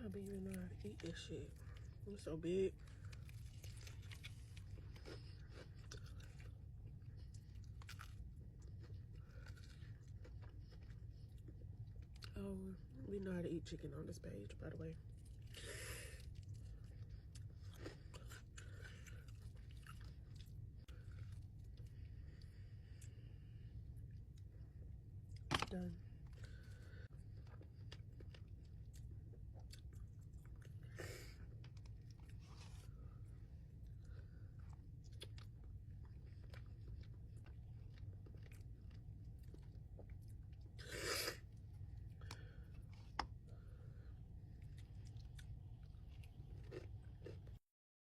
I be even know how to eat this shit. It's so big. Oh, we know how to eat chicken on this page, by the way.